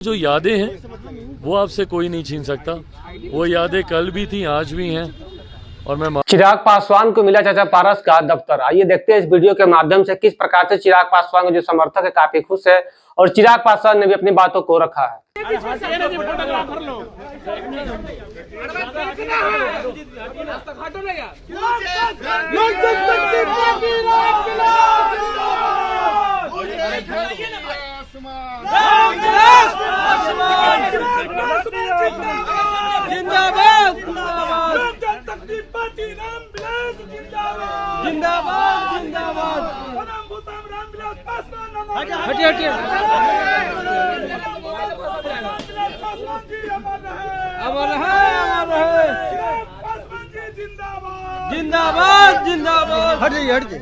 जो यादें हैं वो आपसे कोई नहीं छीन सकता। वो यादें कल भी थी, आज भी हैं। और मैं चिराग पासवान को मिला चाचा पारस का दफ्तर। आइए देखते हैं इस वीडियो के माध्यम से किस प्रकार से चिराग पासवान के जो समर्थक है काफी खुश है और चिराग पासवान ने भी अपनी बातों को रखा है। जिंदाबाद जिंदाबाद जिंदाबाद हटिए हटिए अमर है जिंदाबाद जिंदाबाद हटिए हटिए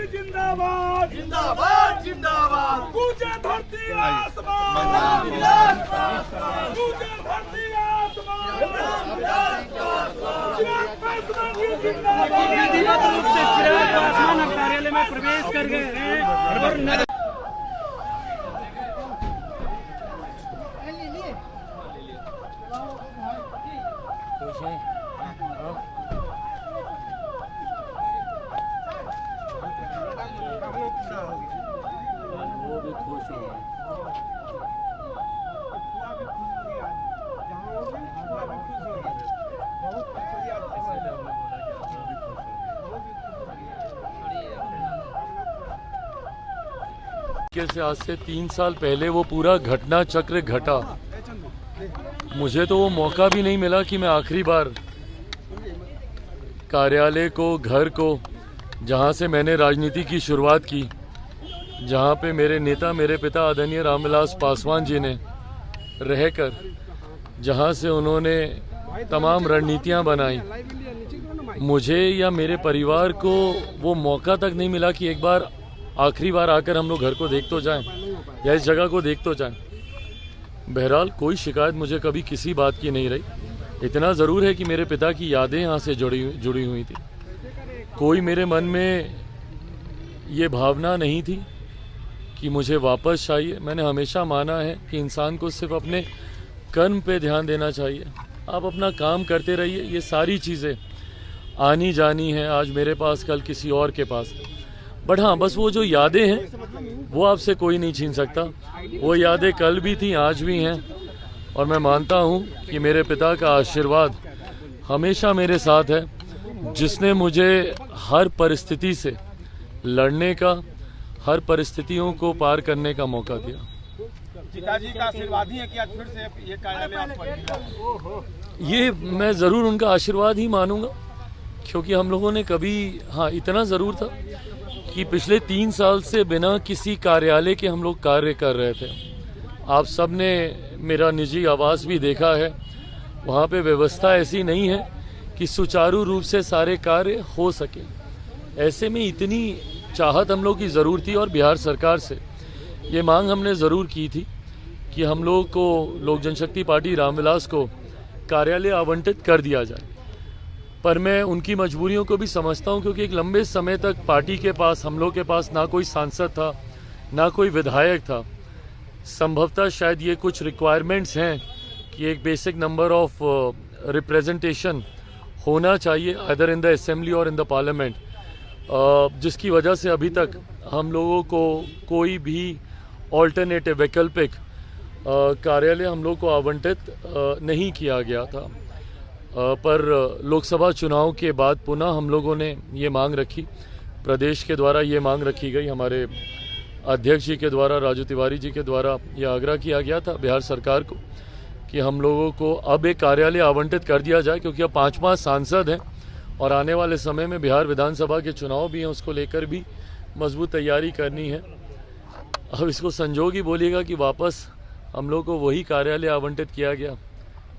जिंदाबाद जिंदाबाद जिंदाबाद गूंजे धरती आसमान गूंजे धरती विधिवत रूप से चिराग पासवान कार्यालय में प्रवेश कर गए हैं वो भी खुश हो। से आज से 3 साल पहले वो पूरा घटना चक्र घटा। मुझे तो वो मौका भी नहीं मिला कि मैं आखिरी बार कार्यालय को, घर को, जहाँ से मैंने राजनीति की शुरुआत की, जहाँ पे मेरे नेता, मेरे पिता आदरणीय रामविलास पासवान जी ने रहकर, जहाँ से उन्होंने तमाम रणनीतियाँ बनाई, मुझे या मेरे परिवार को वो मौका तक नहीं मिला कि एक बार आखिरी बार आकर हम लोग घर को देख तो जाएं या इस जगह को देख तो जाएं। बहरहाल कोई शिकायत मुझे कभी किसी बात की नहीं रही। इतना ज़रूर है कि मेरे पिता की यादें यहाँ से जुड़ी हुई थी। कोई मेरे मन में ये भावना नहीं थी कि मुझे वापस चाहिए। मैंने हमेशा माना है कि इंसान को सिर्फ अपने कर्म पे ध्यान देना चाहिए। आप अपना काम करते रहिए। ये सारी चीज़ें आनी जानी हैं, आज मेरे पास, कल किसी और के पास। बट हाँ, बस वो जो यादें हैं वो आपसे कोई नहीं छीन सकता। वो यादें कल भी थी, आज भी हैं। और मैं मानता हूँ कि मेरे पिता का आशीर्वाद हमेशा मेरे साथ है, जिसने मुझे हर परिस्थिति से लड़ने का, हर परिस्थितियों को पार करने का मौका दिया। पिताजी का आशीर्वाद ही है कि आज फिर से ये कार्यालय ये मैं ज़रूर उनका आशीर्वाद ही मानूंगा, क्योंकि हम लोगों ने कभी, हाँ इतना ज़रूर था कि पिछले 3 साल से बिना किसी कार्यालय के हम लोग कार्य कर रहे थे। आप सब ने मेरा निजी आवास भी देखा है। वहाँ पे व्यवस्था ऐसी नहीं है कि सुचारू रूप से सारे कार्य हो सके। ऐसे में इतनी चाहत हम लोग की ज़रूर थी और बिहार सरकार से ये मांग हमने ज़रूर की थी कि हम लोग को, लोक जनशक्ति पार्टी रामविलास को कार्यालय आवंटित कर दिया जाए। पर मैं उनकी मजबूरियों को भी समझता हूं, क्योंकि एक लंबे समय तक पार्टी के पास, हम लोग के पास ना कोई सांसद था, ना कोई विधायक था। संभवतः शायद ये कुछ रिक्वायरमेंट्स हैं कि एक बेसिक नंबर ऑफ रिप्रेजेंटेशन होना चाहिए आइदर इन द असेंबली और इन द पार्लियामेंट, जिसकी वजह से अभी तक हम लोगों को कोई भी ऑल्टरनेटिव, वैकल्पिक कार्यालय हम लोग को आवंटित नहीं किया गया था। पर लोकसभा चुनाव के बाद पुनः हम लोगों ने ये मांग रखी, प्रदेश के द्वारा ये मांग रखी गई, हमारे अध्यक्ष जी के द्वारा, राजू तिवारी जी के द्वारा ये आग्रह किया गया था बिहार सरकार को कि हम लोगों को अब एक कार्यालय आवंटित कर दिया जाए, क्योंकि अब 5 सांसद हैं और आने वाले समय में बिहार विधानसभा के चुनाव भी हैं, उसको लेकर भी मजबूत तैयारी करनी है। अब इसको संजोग ही बोलिएगा कि वापस हम लोग को वही कार्यालय आवंटित किया गया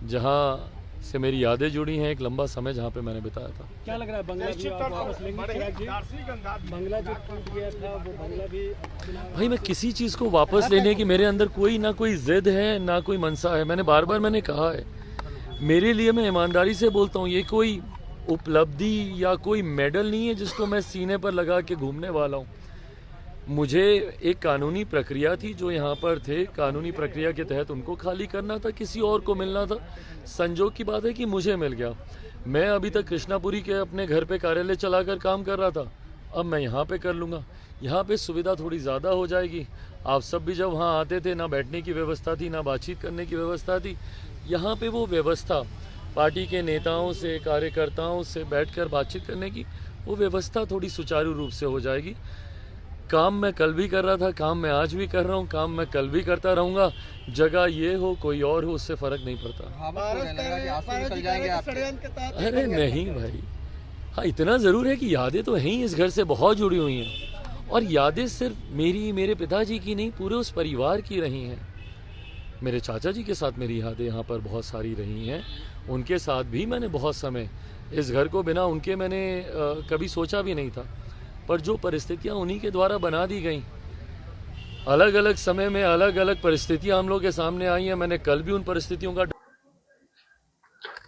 जहाँ से मेरी यादें जुड़ी हैं, एक लंबा समय जहाँ पे मैंने बिताया था। क्या लग रहा है, बंगला भी आप वापस लेंगे? बंगला जो टूट गया था वो बंगला भी? भाई, मैं किसी चीज़ को वापस लेने की मेरे अंदर कोई ना कोई जिद है, ना कोई मनसा है। मैंने बार बार कहा है, मेरे लिए, मैं ईमानदारी से बोलता हूँ, ये कोई उपलब्धि या कोई मेडल नहीं है जिसको मैं सीने पर लगा के घूमने वाला हूँ। मुझे एक कानूनी प्रक्रिया थी, जो यहाँ पर थे कानूनी प्रक्रिया के तहत उनको खाली करना था, किसी और को मिलना था। संजोग की बात है कि मुझे मिल गया। मैं अभी तक कृष्णापुरी के अपने घर पे कार्यालय चलाकर काम कर रहा था, अब मैं यहाँ पे कर लूँगा। यहाँ पे सुविधा थोड़ी ज़्यादा हो जाएगी। आप सब भी जब वहाँ आते थे, ना बैठने की व्यवस्था थी, ना बातचीत करने की व्यवस्था थी। यहाँ पे वो व्यवस्था, पार्टी के नेताओं से, कार्यकर्ताओं से बैठकर बातचीत करने की, वो व्यवस्था थोड़ी सुचारू रूप से हो जाएगी। काम मैं कल भी कर रहा था, काम मैं आज भी कर रहा हूँ, काम मैं कल भी करता रहूँगा। जगह ये हो कोई और हो, उससे फ़र्क नहीं पड़ता। अरे नहीं भाई, हाँ इतना ज़रूर है कि यादें तो हैं ही, इस घर से बहुत जुड़ी हुई हैं। और यादें सिर्फ मेरी, मेरे पिताजी की नहीं, पूरे उस परिवार की रही हैं। मेरे चाचा जी के साथ मेरी यादें यहाँ पर बहुत सारी रही हैं। उनके साथ भी मैंने बहुत समय, इस घर को बिना उनके मैंने कभी सोचा भी नहीं था। पर जो परिस्थितियाँ उन्हीं के द्वारा बना दी गई, अलग अलग समय में अलग अलग परिस्थितियाँ हम लोग के सामने आई हैं। मैंने कल भी उन परिस्थितियों का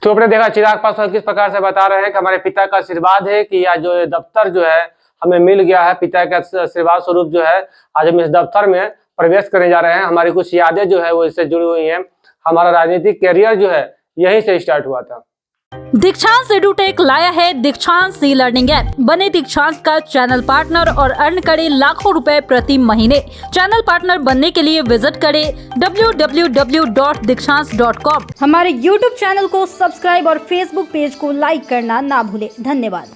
तो आपने देखा चिराग पासवान किस प्रकार से बता रहे हैं कि हमारे पिता का आशीर्वाद है कि यह जो दफ्तर जो है हमें मिल गया है। पिता का आशीर्वाद स्वरूप जो है आज हम इस दफ्तर में प्रवेश करने जा रहे हैं। हमारी कुछ यादें जो है वो इससे जुड़ी हुई हैं। हमारा राजनीतिक कैरियर जो है यहीं से स्टार्ट हुआ था। दीक्षांत एडुटेक लाया है दीक्षांत सी लर्निंग ऐप। बने दीक्षांत का चैनल पार्टनर और अर्न करें लाखों रुपए प्रति महीने। चैनल पार्टनर बनने के लिए विजिट करें www.dikshans.com। हमारे YouTube चैनल को सब्सक्राइब और Facebook पेज को लाइक करना ना भूलें। धन्यवाद।